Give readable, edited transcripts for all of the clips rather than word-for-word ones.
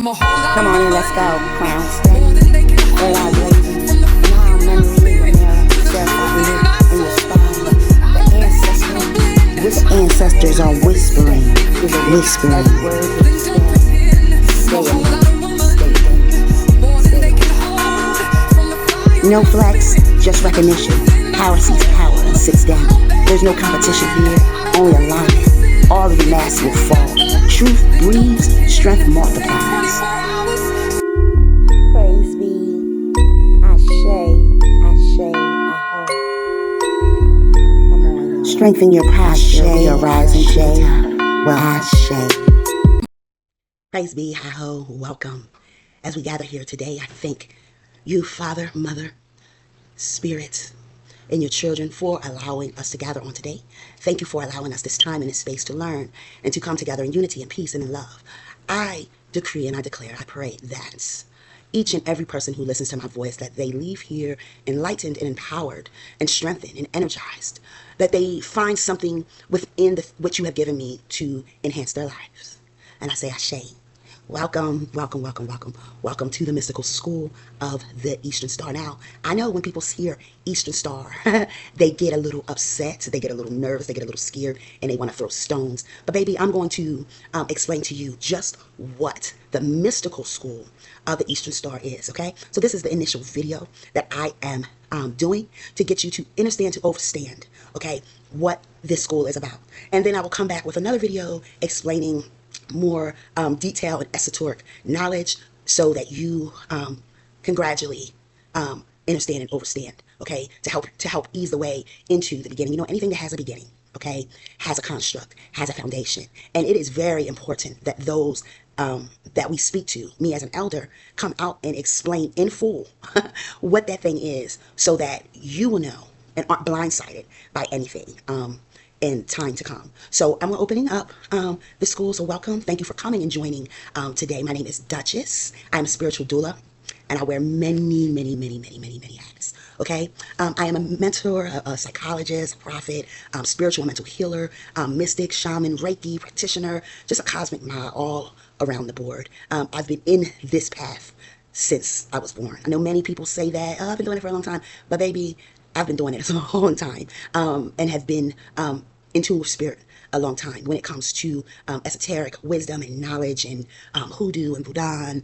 Come on in, let's go. Crown state, third eye blazing. Now memory in the mirror, self-lit in your spine. The ancestors, which ancestors are whispering, whispering. No flex, just recognition. Power seeks power and sits down. There's no competition here, only alignment. All of the mass will fall. Truth breathes, strength multiplies. Praise be. Ashe, Ashe, Aho. Come on. Strengthen your posture, your rising to the top. Well, Ashe. Praise be, Aho. Welcome. As we gather here today, I thank you, Father, Mother, Spirit, and your children for allowing us to gather on today. Thank you for allowing us this time and this space to learn and to come together in unity and peace and in love. I decree and I declare, I pray that each and every person who listens to my voice, that they leave here enlightened and empowered and strengthened and energized, that they find something within what you have given me to enhance their lives. And I say, Ashe. Welcome, welcome, welcome, welcome. Welcome to the Mystical School of the Eastern Star. Now, I know when people hear Eastern Star, they get a little upset, they get a little nervous, they get a little scared, and they want to throw stones. But baby, I'm going to explain to you just what the Mystical School of the Eastern Star is, okay? So this is the initial video that I am doing to get you to understand, to overstand, okay, what this school is about. And then I will come back with another video explaining more detailed and esoteric knowledge so that you can gradually understand and overstand, okay, to help ease the way into the beginning. You know, anything that has a beginning, okay, has a construct, has a foundation, and it is very important that those that we speak to, me as an elder, come out and explain in full what that thing is so that you will know and aren't blindsided by anything in time to come. So I'm opening up the school. So welcome. Thank you for coming and joining today. My name is Duchess. I'm a spiritual doula, and I wear many hats. Okay. I am a mentor, a psychologist, a prophet, spiritual mental healer, mystic, shaman, Reiki practitioner, just a cosmic ma all around the board. I've been in this path since I was born. I know many people say that, oh, I've been doing it for a long time, but baby, I've been doing it a long time, and have been in tune with spirit a long time when it comes to esoteric wisdom and knowledge and hoodoo and Buddha,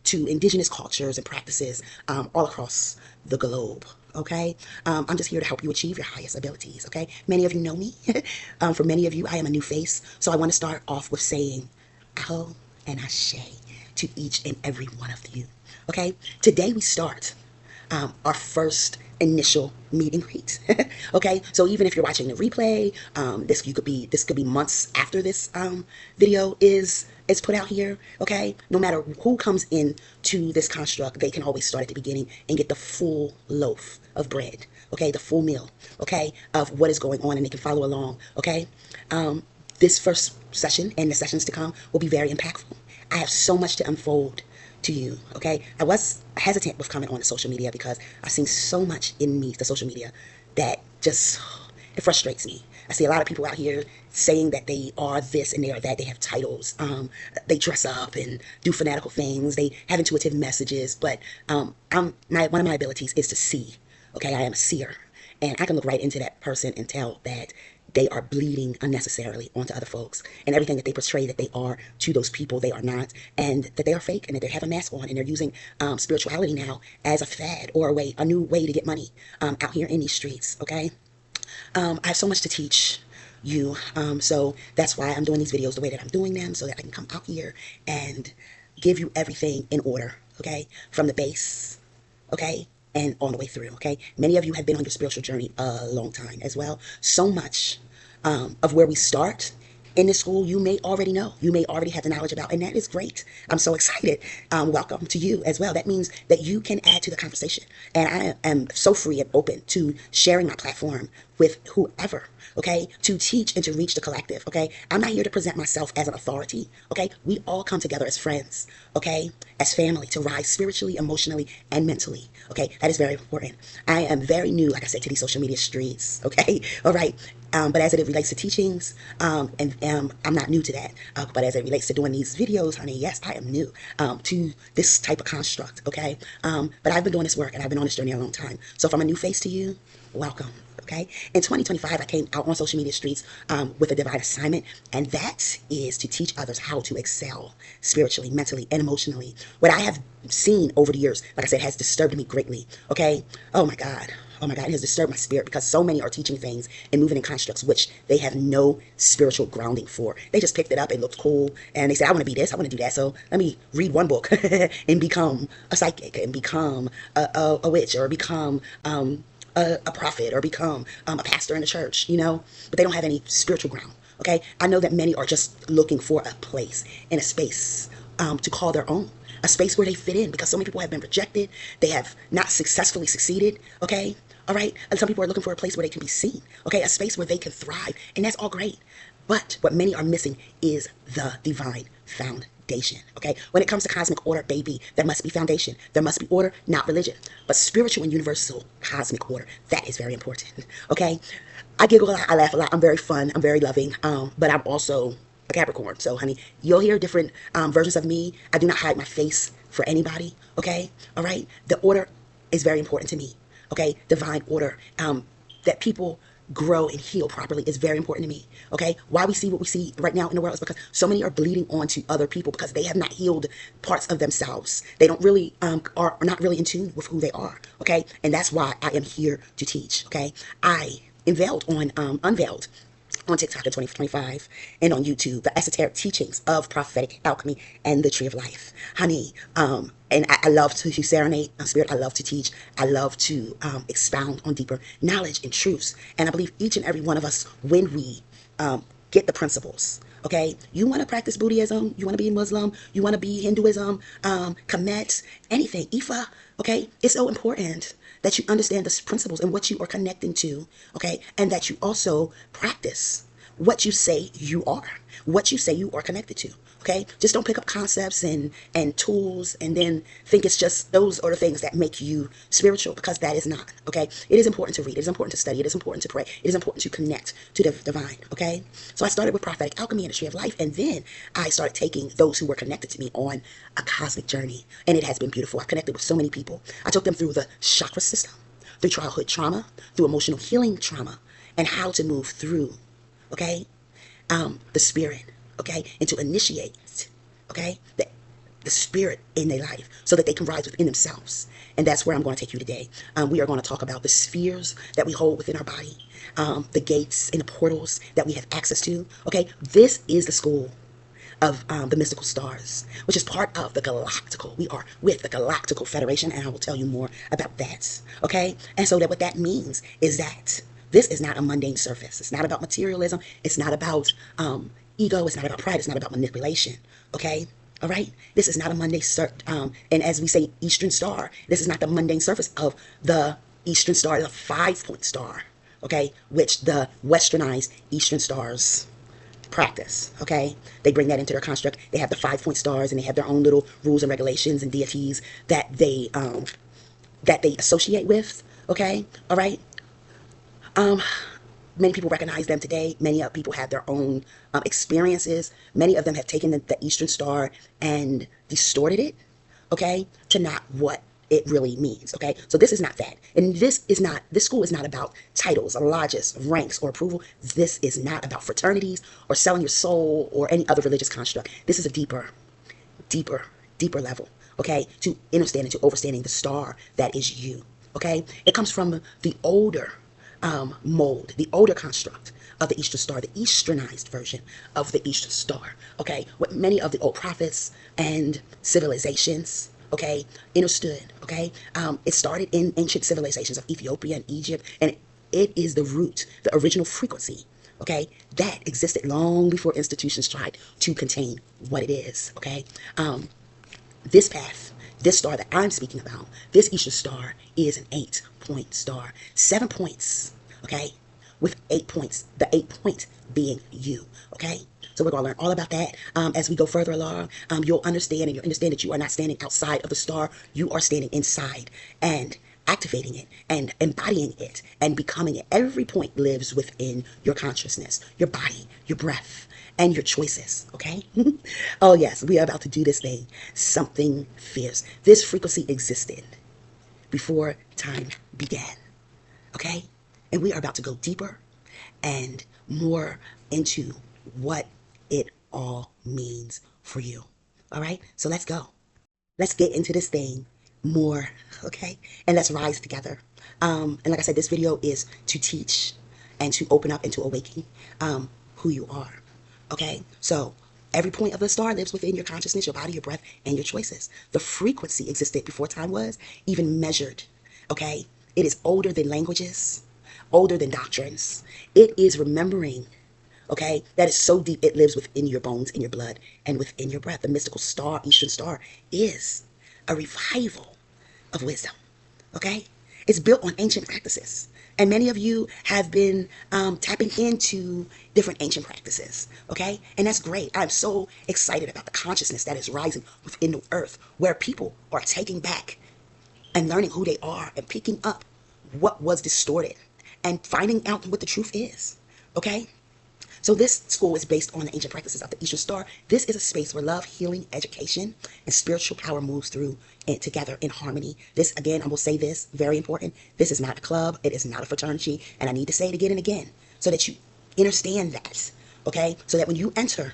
to indigenous cultures and practices all across the globe. Okay, I'm just here to help you achieve your highest abilities. Okay, many of you know me. For many of you, I am a new face, so I want to start off with saying Aho and Ashe to each and every one of you. Okay, today we start our first initial meet and greet. Okay, so even if you're watching the replay, this could be months after this video is put out here. Okay, no matter who comes in to this construct, they can always start at the beginning and get the full loaf of bread. Okay, the full meal. Okay, of what is going on, and they can follow along. Okay, this first session and the sessions to come will be very impactful. I have so much to unfold to you. Okay, I was hesitant with coming on the social media because I've seen so much in me, the social media, that just, it frustrates me. I see a lot of people out here saying that they are this and they are that. They have titles, they dress up and do fanatical things, they have intuitive messages, but one of my abilities is to see. Okay, I am a seer, and I can look right into that person and tell that they are bleeding unnecessarily onto other folks, and everything that they portray that they are to those people, they are not, and that they are fake, and that they have a mask on, and they're using spirituality now as a fad or a new way to get money out here in these streets. Okay, I have so much to teach you, so that's why I'm doing these videos the way that I'm doing them, so that I can come out here and give you everything in order. Okay, from the base. Okay, and on the way through. Okay, many of you have been on your spiritual journey a long time as well. So much of where we start in this school, you may already know, you may already have the knowledge about, and that is great. I'm so excited. Welcome to you as well. That means that you can add to the conversation, and I am so free and open to sharing my platform with whoever, okay, to teach and to reach the collective, okay? I'm not here to present myself as an authority, okay? We all come together as friends, okay, as family to rise spiritually, emotionally, and mentally, okay? That is very important. I am very new, like I said, to these social media streets, okay? All right. But as it relates to teachings, I'm not new to that. But as it relates to doing these videos, honey, yes, I am new to this type of construct, okay? But I've been doing this work and I've been on this journey a long time. So if I'm a new face to you, welcome, okay? In 2025, I came out on social media streets with a divine assignment, and that is to teach others how to excel spiritually, mentally, and emotionally. What I have seen over the years, like I said, has disturbed me greatly, okay? Oh my God. Oh my God, it has disturbed my spirit because so many are teaching things and moving in constructs which they have no spiritual grounding for. They just picked it up, it looked cool, and they said, I want to be this, I want to do that, so let me read one book and become a psychic and become a witch or become a prophet or become a pastor in the church, you know, but they don't have any spiritual ground, okay? I know that many are just looking for a place and a space to call their own. A space where they fit in because so many people have been rejected. They have not successfully succeeded, okay? All right? And some people are looking for a place where they can be seen, okay? A space where they can thrive, and that's all great. But what many are missing is the divine foundation, okay? When it comes to cosmic order, baby, there must be foundation. There must be order, not religion, but spiritual and universal cosmic order. That is very important, okay? I giggle a lot, I laugh a lot. I'm very fun, I'm very loving, but I'm also a Capricorn. So, honey, you'll hear different versions of me. I do not hide my face for anybody, okay? All right? The order is very important to me, okay? Divine order. That people grow and heal properly is very important to me, okay? Why we see what we see right now in the world is because so many are bleeding onto other people because they have not healed parts of themselves. They don't really, are not really in tune with who they are, okay? And that's why I am here to teach, okay? I unveiled on TikTok in 2025 and on YouTube, the esoteric teachings of prophetic alchemy and the tree of life. Honey, and I love to serenade spirit. I love to teach. I love to expound on deeper knowledge and truths. And I believe each and every one of us, when we get the principles, okay, you want to practice Buddhism, you want to be Muslim, you want to be Hinduism, Kemet, anything, Ifa, okay, it's so important that you understand the principles and what you are connecting to, okay, and that you also practice what you say you are, what you say you are connected to, okay? Just don't pick up concepts and tools and then think it's just those are the things that make you spiritual, because that is not, okay? It is important to read, it is important to study, it is important to pray, it is important to connect to the divine, okay? So I started with prophetic alchemy and the tree of life, and then I started taking those who were connected to me on a cosmic journey, and it has been beautiful. I've connected with so many people. I took them through the chakra system, through childhood trauma, through emotional healing trauma, and how to move through, okay, the spirit, okay, and to initiate, okay, the spirit in their life so that they can rise within themselves. And that's where I'm going to take you today. We are going to talk about the spheres that we hold within our body, the gates and the portals that we have access to, okay? This is the school of the mystical stars, which is part of the galactical. We are with the Galactical Federation, and I will tell you more about that, okay? And so that what that means is that this is not a mundane surface. It's not about materialism. It's not about ego. It's not about pride. It's not about manipulation, okay? All right? This is not a mundane and as we say, Eastern Star, this is not the mundane surface of the Eastern Star, the 5-point star, okay, which the westernized Eastern stars practice, okay? They bring that into their construct. They have the 5-point stars, and they have their own little rules and regulations and deities that they associate with, okay? All right? Many people recognize them today. Many people have their own experiences. Many of them have taken the Eastern Star and distorted it, okay, to not what it really means, okay? So this is not that. And this school is not about titles or lodges, ranks, or approval. This is not about fraternities or selling your soul or any other religious construct. This is a deeper level, okay, to understanding, to overstanding the star that is you, okay? It comes from the older mold, the older construct of the Eastern Star, the Easternized version of the Eastern Star, okay? What many of the old prophets and civilizations, okay, understood, okay? It started in ancient civilizations of Ethiopia and Egypt, and it is the root, the original frequency, okay, that existed long before institutions tried to contain what it is, okay? This path, this star that I'm speaking about, this Eastern Star is an 8-point star. 7 points, okay, with 8 points, the 8th point being you, okay? So we're going to learn all about that as we go further along. You'll understand, and you'll understand that you are not standing outside of the star. You are standing inside and activating it and embodying it and becoming it. Every point lives within your consciousness, your body, your breath, and your choices, okay? Oh yes, we are about to do this thing, something fierce. This frequency existed before time began, okay? And we are about to go deeper and more into what it all means for you. All right, so let's go. Let's get into this thing more, okay? And let's rise together. And like I said, this video is to teach and to open up and to awaken who you are, okay? So every point of the star lives within your consciousness, your body, your breath, and your choices. The frequency existed before time was even measured, okay? It is older than languages, older than doctrines. It is remembering, okay? That is so deep, it lives within your bones, in your blood, and within your breath. The mystical star, Eastern Star, is a revival of wisdom, okay? It's built on ancient practices. And many of you have been tapping into different ancient practices, okay? And that's great. I'm so excited about the consciousness that is rising within the earth, where people are taking back and learning who they are and picking up what was distorted and finding out what the truth is, okay? So this school is based on the ancient practices of the Eastern Star. This is a space where love, healing, education, and spiritual power moves through and together in harmony. This, again, I will say this, very important. This is not a club. It is not a fraternity. And I need to say it again and again so that you understand that, okay? So that when you enter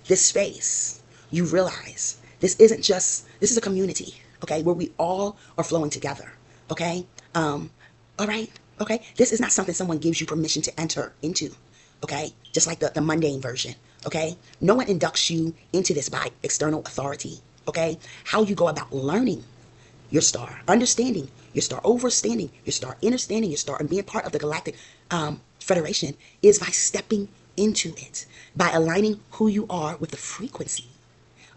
this space, you realize this isn't just, this is a community, okay, where we all are flowing together, okay? All right, okay? This is not something someone gives you permission to enter into. Okay, just like the mundane version, okay? No one inducts you into this by external authority, okay? How you go about learning your star, understanding your star, overstanding your star, understanding your star, and being part of the Galactic Federation is by stepping into it, by aligning who you are with the frequency,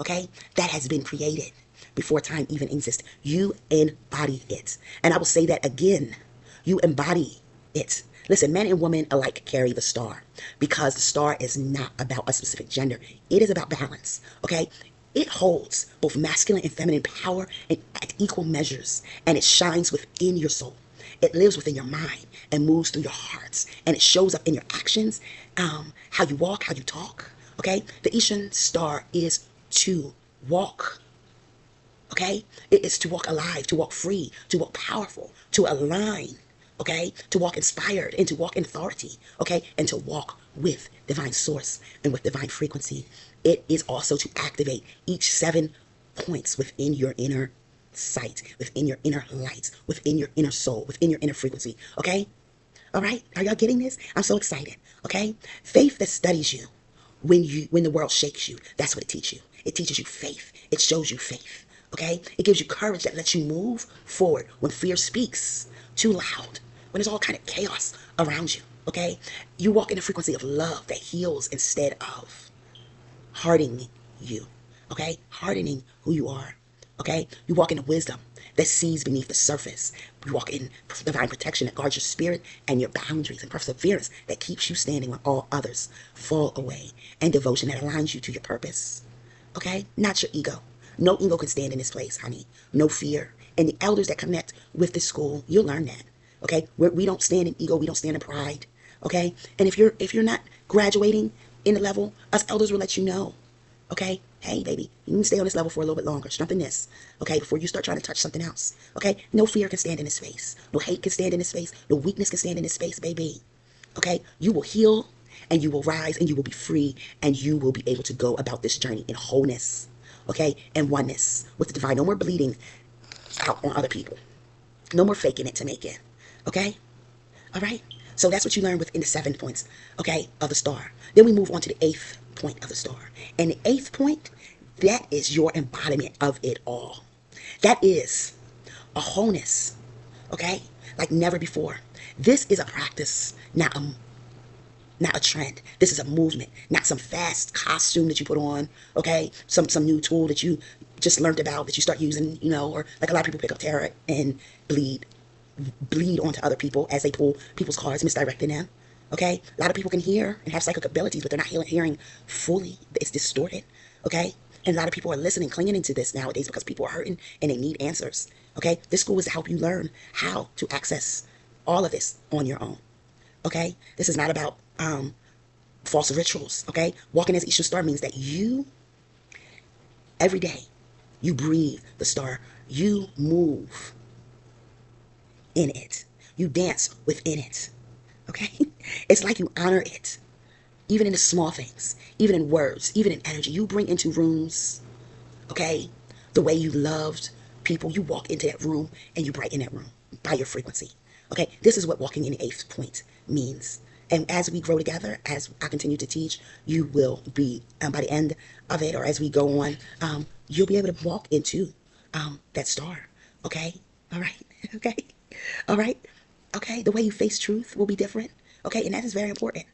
okay, that has been created before time even exists. You embody it. And I will say that again, you embody it. Listen, men and women alike carry the star because the star is not about a specific gender. It is about balance, okay? It holds both masculine and feminine power at equal measures, and it shines within your soul. It lives within your mind and moves through your hearts, and it shows up in your actions, how you walk, how you talk, okay? The Eastern Star is to walk, okay? It is to walk alive, to walk free, to walk powerful, to align, okay, to walk inspired and to walk in authority, okay, and to walk with divine source and with divine frequency. It is also to activate each 7 points within your inner sight, within your inner light, within your inner soul, within your inner frequency, okay? All right, are y'all getting this? I'm so excited, okay? Faith that studies you when the world shakes you, that's what it teaches you. It teaches you faith. It shows you faith, okay? It gives you courage that lets you move forward when fear speaks too loud, when there's all kind of chaos around you, okay? You walk in the frequency of love that heals instead of hardening you, okay? Hardening who you are, okay? You walk in the wisdom that sees beneath the surface. You walk in divine protection that guards your spirit and your boundaries, and perseverance that keeps you standing when all others fall away, and devotion that aligns you to your purpose, okay? Not your ego. No ego can stand in this place, honey. No fear. And the elders that connect with this school, you'll learn that. Okay, we don't stand in ego, we don't stand in pride. Okay, and if you're not graduating in the level, us elders will let you know. Okay, hey baby, you can stay on this level for a little bit longer. Strengthen this. Okay, before you start trying to touch something else. Okay, no fear can stand in this space. No hate can stand in this space. No weakness can stand in this space, baby. Okay, you will heal and you will rise and you will be free and you will be able to go about this journey in wholeness. Okay, and oneness with the divine. No more bleeding out on other people. No more faking it to make it. Okay? All right? So that's what you learn within the 7 points, okay, of the star. Then we move on to the 8th point of the star. And the 8th point, that is your embodiment of it all. That is a wholeness, okay, like never before. This is a practice, not a trend. This is a movement, not some fast costume that you put on, okay, some new tool that you just learned about that you start using, you know, or like a lot of people pick up tarot and bleed onto other people as they pull people's cards, misdirecting them. Okay, a lot of people can hear and have psychic abilities, but they're not hearing fully. It's distorted. Okay, and a lot of people are listening, clinging into this nowadays because people are hurting and they need answers. Okay, this school is to help you learn how to access all of this on your own. Okay, this is not about false rituals. Okay, walking as Eastern Star means that you, every day, you breathe the star, you move in it, you dance within it. Okay, it's like you honor it, even in the small things, even in words, even in energy. You bring into rooms, okay, the way you loved people. You walk into that room and you brighten that room by your frequency. Okay, this is what walking in the eighth point means. And as we grow together, as I continue to teach, you will be, by the end of it, or as we go on, you'll be able to walk into that star. Okay, all right, okay, all right, okay. The way you face truth will be different. Okay, and that is very important.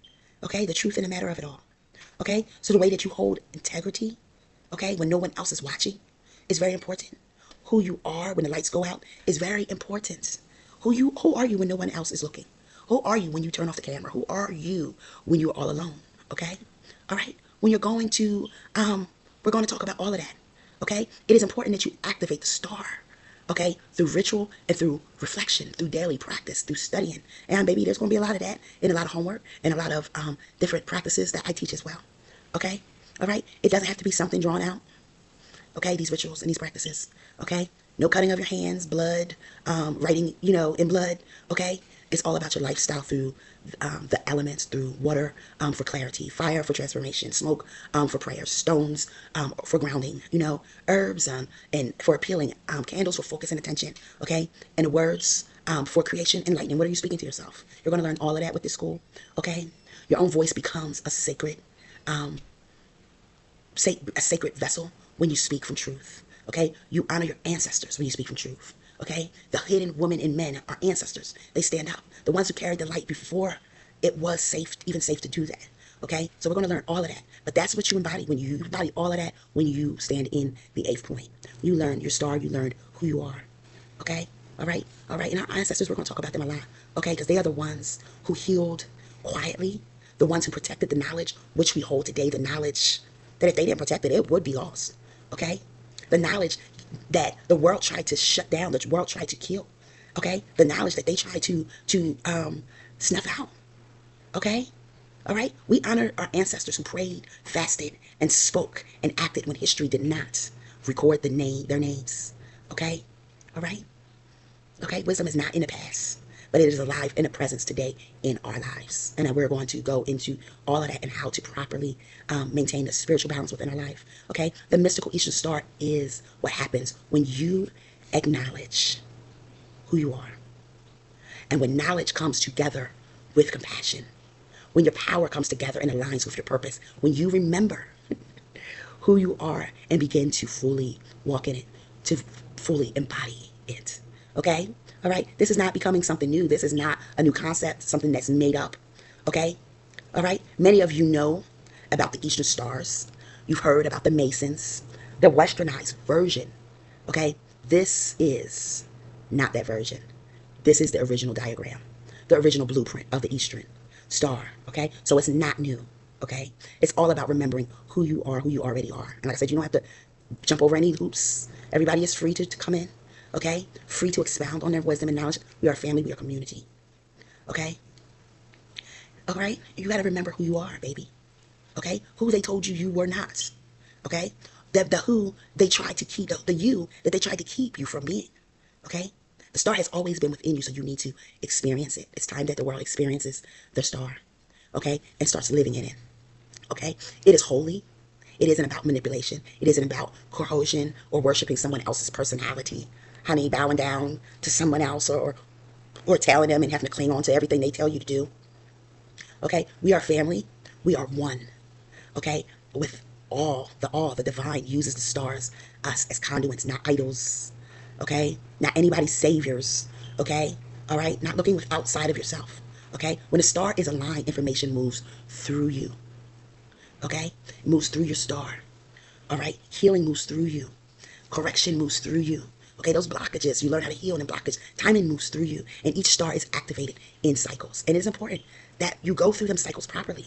Okay, the truth in the matter of it all. Okay, so the way that you hold integrity, okay, when no one else is watching, is very important. Who you are when the lights go out is very important. Who are you when no one else is looking? Who are you when you turn off the camera? Who are you when you're all alone? Okay? All right. When you're going to we're going to talk about all of that. Okay? It is important that you activate the star. Okay? Through ritual and through reflection, through daily practice, through studying. And baby, there's going to be a lot of that and a lot of homework and a lot of different practices that I teach as well. Okay? All right? It doesn't have to be something drawn out. Okay? These rituals and these practices. Okay? No cutting of your hands, blood, writing, in blood. Okay? It's all about your lifestyle through the elements, through water for clarity, fire for transformation, smoke for prayer, stones for grounding, herbs and for appealing, candles for focus and attention, okay? And the words for creation and lightning. What are you speaking to yourself? You're going to learn all of that with this school, okay? Your own voice becomes a sacred vessel when you speak from truth, okay? You honor your ancestors when you speak from truth. Okay, the hidden women and men are ancestors. They stand up. The ones who carried the light before it was safe to do that. Okay, so we're going to learn all of that. But that's what you embody when you embody all of that when you stand in the eighth point. You learn your star. You learn who you are. Okay, all right. And our ancestors, we're going to talk about them a lot. Okay, because they are the ones who healed quietly, the ones who protected the knowledge which we hold today. The knowledge that if they didn't protect it, it would be lost. Okay, the knowledge that the world tried to shut down, the world tried to kill, okay? The knowledge that they tried to snuff out, okay? All right? We honor our ancestors who prayed, fasted, and spoke and acted when history did not record their names, okay? All right? Okay? Wisdom is not in the past, but it is alive in the presence today in our lives. And we're going to go into all of that and how to properly maintain the spiritual balance within our life. Okay? The mystical Eastern Star is what happens when you acknowledge who you are. And when knowledge comes together with compassion. When your power comes together and aligns with your purpose. When you remember who you are and begin to fully walk in it. To fully embody it. Okay? All right, this is not becoming something new. This is not a new concept, something that's made up. Okay, all right. Many of you know about the Eastern Stars. You've heard about the Masons, the westernized version. Okay, this is not that version. This is the original diagram, the original blueprint of the Eastern Star. Okay, so it's not new. Okay, it's all about remembering who you are, who you already are. And like I said, you don't have to jump over any hoops. Everybody is free to come in. Okay? Free to expound on their wisdom and knowledge. We are family. We are community. Okay? All right? You got to remember who you are, baby. Okay? Who they told you were not. Okay? The who they tried to keep, the you that they tried to keep you from being. Okay? The star has always been within you, so you need to experience it. It's time that the world experiences the star. Okay? And starts living in it. Okay? It is holy. It isn't about manipulation. It isn't about coercion or worshiping someone else's personality. Honey, bowing down to someone else or telling them and having to cling on to everything they tell you to do. Okay, we are family. We are one. Okay, with the divine uses the stars, us as conduits, not idols. Okay, not anybody's saviors. Okay, all right, not looking outside of yourself. Okay, when a star is aligned, information moves through you. Okay, it moves through your star. All right, healing moves through you. Correction moves through you. Okay, those blockages, you learn how to heal in blockage. Timing moves through you, and each star is activated in cycles. And it's important that you go through them cycles properly.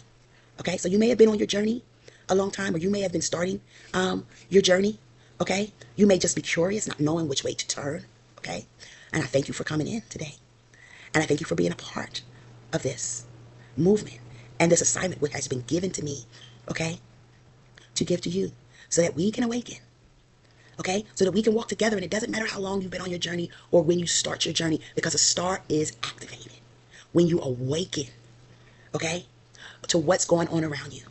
Okay, so you may have been on your journey a long time, or you may have been starting your journey. Okay, you may just be curious, not knowing which way to turn. Okay, and I thank you for coming in today, and I thank you for being a part of this movement and this assignment which has been given to me. Okay, to give to you, so that we can awaken. Okay, so that we can walk together, and it doesn't matter how long you've been on your journey or when you start your journey, because a star is activated when you awaken. Okay, to what's going on around you.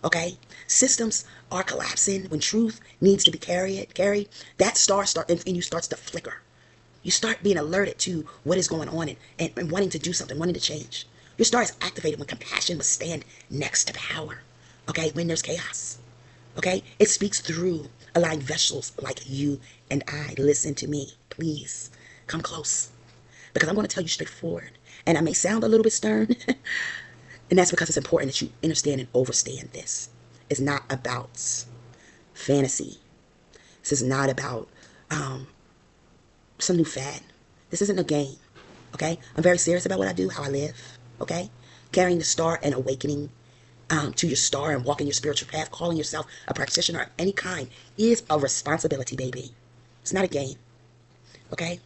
Okay, systems are collapsing when truth needs to be carried. That star and you starts to flicker. You start being alerted to what is going on, and wanting to do something, wanting to change. Your star is activated when compassion must stand next to power. Okay, when there's chaos. Okay, it speaks through aligned vessels like you and I. Listen to me, please. Come close, because I'm going to tell you straightforward, and I may sound a little bit stern. And that's because it's important that you understand and overstand this. It's not about fantasy. This is not about some new fad. This isn't a game. Okay, I'm very serious about what I do, how I live. Okay, carrying the star and awakening to your star and walking your spiritual path, calling yourself a practitioner of any kind, is a responsibility, baby. It's not a game. Okay,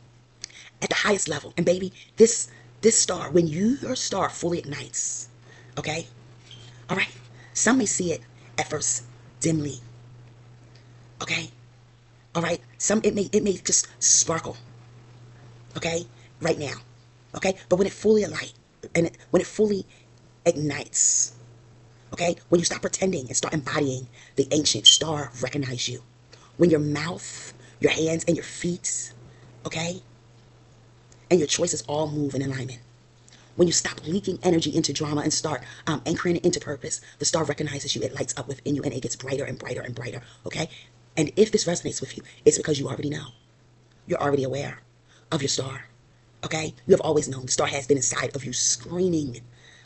at the highest level. And baby, this star, when your star fully ignites, okay, all right, some may see it at first dimly. Okay, all right, some it may just sparkle. Okay, right now. Okay, but when it fully when it fully ignites, okay, when you stop pretending and start embodying, the ancient star recognize you. When your mouth, your hands, and your feet, okay, and your choices all move in alignment. When you stop leaking energy into drama and start anchoring it into purpose, the star recognizes you. It lights up within you, and it gets brighter and brighter and brighter. Okay, and if this resonates with you, it's because you already know. You're already aware of your star. Okay, you have always known. The star has been inside of you, screaming.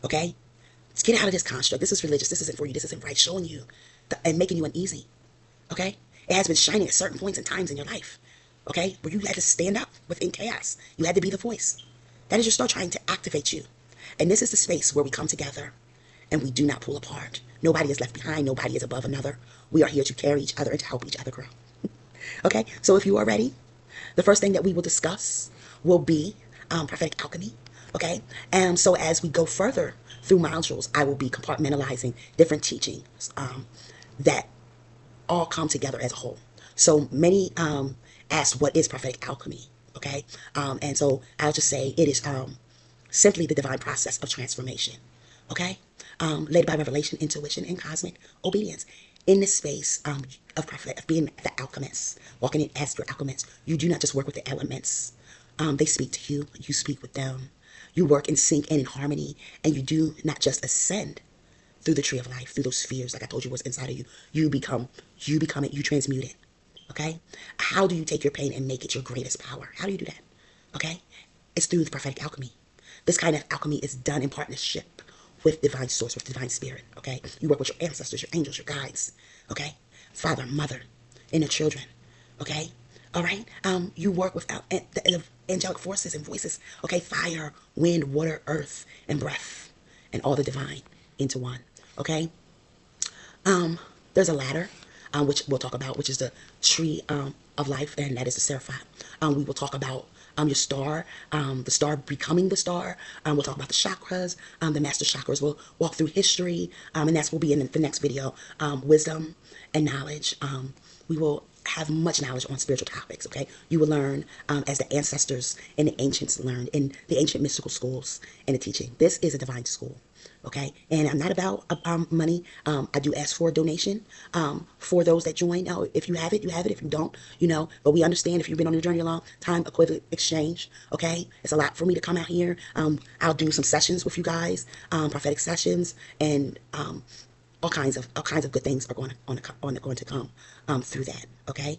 Okay, let's get out of this construct. This is religious. This isn't for you. This isn't right. Showing you and making you uneasy. Okay, it has been shining at certain points and times in your life. Okay, where you had to stand up within chaos. You had to be the voice. That is your star trying to activate you. And this is the space where we come together and we do not pull apart. Nobody is left behind. Nobody is above another. We are here to carry each other and to help each other grow. Okay, so if you are ready, the first thing that we will discuss will be prophetic alchemy. Okay, and so as we go further through modules, I will be compartmentalizing different teachings that all come together as a whole. So many ask, what is prophetic alchemy? Okay, and so I'll just say it is simply the divine process of transformation. Okay, led by revelation, intuition, and cosmic obedience. In this space of being the alchemist, walking in as your alchemist, you do not just work with the elements. They speak to you. You speak with them. You work in sync and in harmony, and you do not just ascend through the tree of life, through those spheres, like I told you, what's inside of you. You become it. You transmute it. Okay? How do you take your pain and make it your greatest power? How do you do that? Okay? It's through the prophetic alchemy. This kind of alchemy is done in partnership with divine source, with divine spirit. Okay? You work with your ancestors, your angels, your guides. Okay? Father, mother, inner children. Okay? All right? You work with the angelic forces and voices. Okay? Fire, wind, water, earth, and breath, and all the divine into one. Okay? There's a ladder, which we'll talk about, which is the tree of life, and that is the seraphim. We will talk about your star, the star becoming the star. We'll talk about the chakras, the master chakras. We'll walk through history, and that will be in the next video. Wisdom and knowledge. We will have much knowledge on spiritual topics. Okay, you will learn as the ancestors and the ancients learned in the ancient mystical schools and the teaching. This is a divine school. Okay, and I'm not about money. I do ask for a donation for those that join. Now, if you have it, you have it. If you don't, you know. But we understand if you've been on your journey a long time, equivalent exchange. Okay, it's a lot for me to come out here. I'll do some sessions with you guys, prophetic sessions, and all kinds of good things are going to come through that. Okay,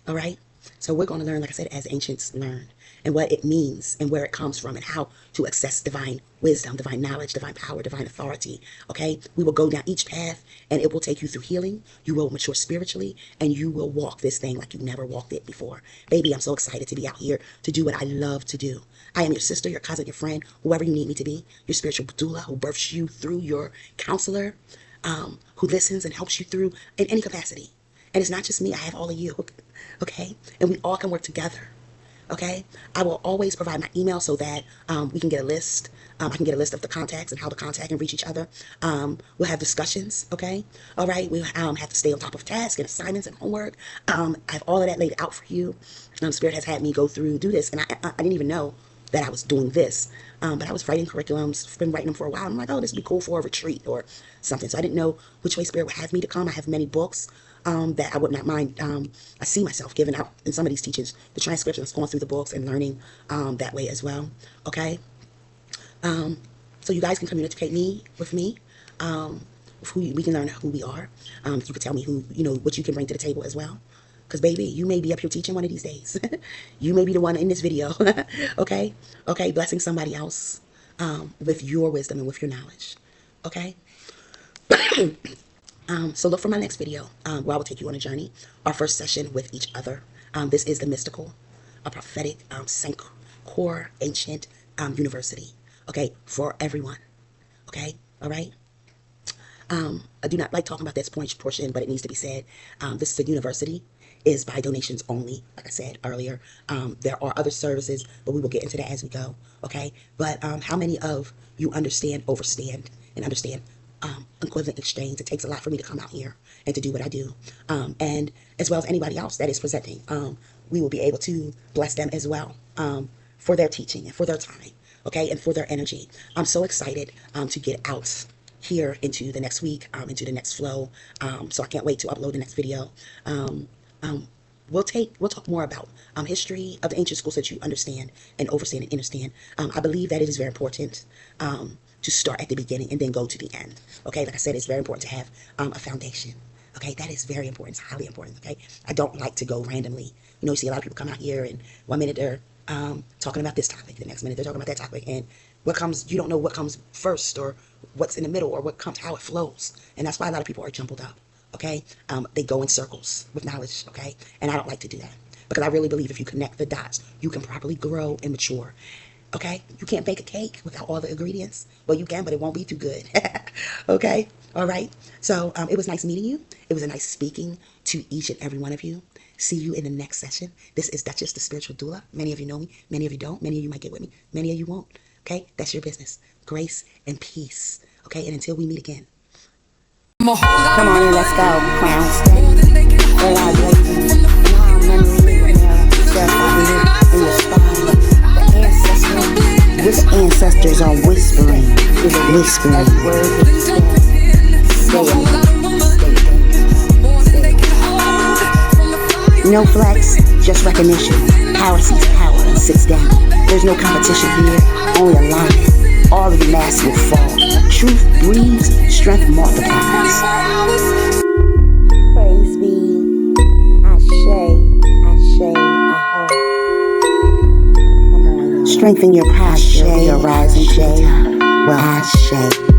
all right. So we're going to learn, like I said, as ancients learned, and what it means and where it comes from and how to access divine wisdom, divine knowledge, divine power, divine authority. Okay, we will go down each path and it will take you through healing. You will mature spiritually and you will walk this thing like you never walked it before. Baby, I'm so excited to be out here to do what I love to do. I am your sister, your cousin, your friend, whoever you need me to be, your spiritual doula who births you through, your counselor, who listens and helps you through in any capacity. And it's not just me, I have all of you, okay? And we all can work together, okay? I will always provide my email so that we can get a list. I can get a list of the contacts and how to contact and reach each other. We'll have discussions, okay? All right, we have to stay on top of tasks and assignments and homework. I have all of that laid out for you. Spirit has had me do this, and I didn't even know that I was doing this. But I was writing curriculums, been writing them for a while. I'm like, oh, this would be cool for a retreat or something. So I didn't know which way Spirit would have me to come. I have many books that I would not mind. I see myself giving out in some of these teachings, the transcriptions, going through the books and learning that way as well. Okay. So you guys can communicate with me. We can learn who we are. You can tell me what you can bring to the table as well. Because, baby, you may be up here teaching one of these days. You may be the one in this video. Okay? Okay, blessing somebody else with your wisdom and with your knowledge. Okay? So look for my next video where I will take you on a journey. Our first session with each other. This is the Mystickal, a prophetic, core, ancient university. Okay? For everyone. Okay? All right? I do not like talking about this portion, but it needs to be said. This is a university. Is by donations only, like I said earlier. There are other services, but we will get into that as we go, okay? But how many of you understand equivalent exchange? It takes a lot for me to come out here and to do what I do. And as well as anybody else that is presenting, we will be able to bless them as well for their teaching and for their time, okay? And for their energy. I'm so excited to get out here into the next week, into the next flow. So I can't wait to upload the next video. We'll talk more about history of the ancient schools so that you understand and overstand and understand. I believe that it is very important to start at the beginning and then go to the end. Okay, like I said, it's very important to have a foundation. Okay, that is very important. It's highly important. Okay, I don't like to go randomly. You see a lot of people come out here and 1 minute they're talking about this topic, the next minute they're talking about that topic, and you don't know what comes first or what's in the middle or how it flows, and that's why a lot of people are jumbled up. Okay, they go in circles with knowledge, okay? And I don't like to do that because I really believe if you connect the dots, you can properly grow and mature, okay? You can't bake a cake without all the ingredients. Well, you can, but it won't be too good, okay? All right, so it was nice meeting you. It was a nice speaking to each and every one of you. See you in the next session. This is Duchess, the spiritual doula. Many of you know me, many of you don't. Many of you might get with me, many of you won't, okay? That's your business. Grace and peace, okay? And until we meet again. Come on in, let's go, crown state. All our blazing, now memory in there, self-evident in your spine. The ancestors, which ancestors are whispering, no flex, just recognition. Power seeks power and sits down. There's no competition here, only alignment. All of the mass will fall. Truth breathes, strength multiplies. Praise be. Ashe, Ashe, Aho. Come on. Strengthen your posture, your rising day. Well, Ashe.